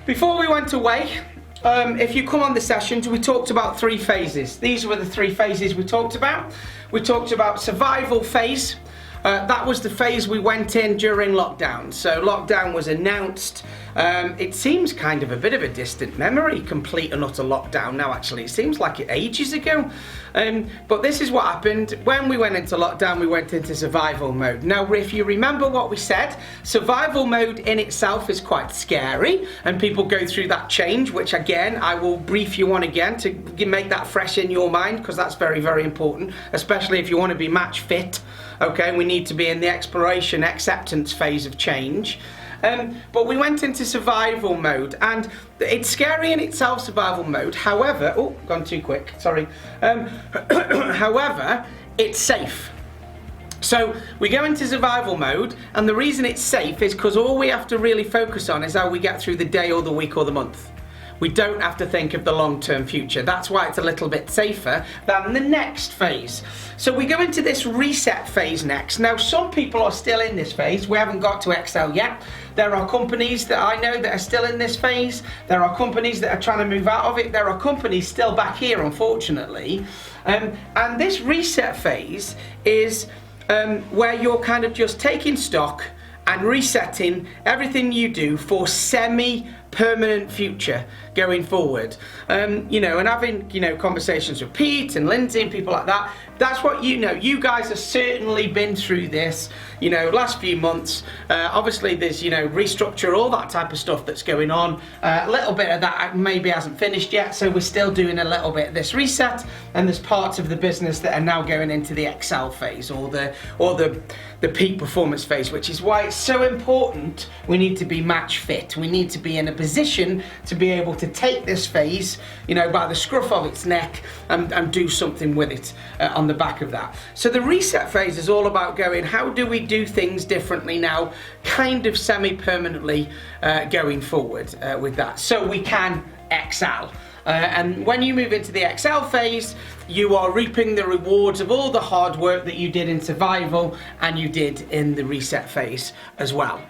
Before we went away, if you come on the sessions, we talked about 3 phases. These were the 3 phases we talked about. We talked about survival phase. That was the phase we went in during lockdown. So lockdown was announced. It seems kind of a bit of a distant memory, complete and utter lockdown now actually. It seems like it ages ago. But this is what happened. When we went into lockdown, we went into survival mode. Now, if you remember what we said, survival mode in itself is quite scary and people go through that change, which again, I will brief you on again to make that fresh in your mind, because that's very, very important, especially if you want to be match fit. Okay, we need to be in the exploration, acceptance phase of change. But we went into survival mode, and it's scary in itself, survival mode. However, oh, gone too quick, sorry. However, it's safe. So we go into survival mode, and the reason it's safe is because all we have to really focus on is how we get through the day or the week or the month. We don't have to think of the long-term future. That's why it's a little bit safer than the next phase. So we go into this reset phase next. Now, some people are still in this phase. We haven't got to Excel yet. There are companies that I know that are still in this phase. There are companies that are trying to move out of it. There are companies still back here, unfortunately. And this reset phase is where you're kind of just taking stock and resetting everything you do for semi-permanent future going forward. You know, and having, you know, conversations with Pete and Lindsay and people like that. That's what you know. You guys have certainly been through this, you know, last few months. Obviously there's, you know, restructure, all that type of stuff that's going on. A little bit of that maybe hasn't finished yet, so we're still doing a little bit of this reset, and there's parts of the business that are now going into the Excel phase or the peak performance phase, which is why it's so important we need to be match fit. We need to be in a position to be able to take this phase, you know, by the scruff of its neck and do something with it on the back of that. So the reset phase is all about going, how do we do things differently now, kind of semi-permanently going forward with that, so we can excel. And when you move into the Excel phase, you are reaping the rewards of all the hard work that you did in survival and you did in the reset phase as well.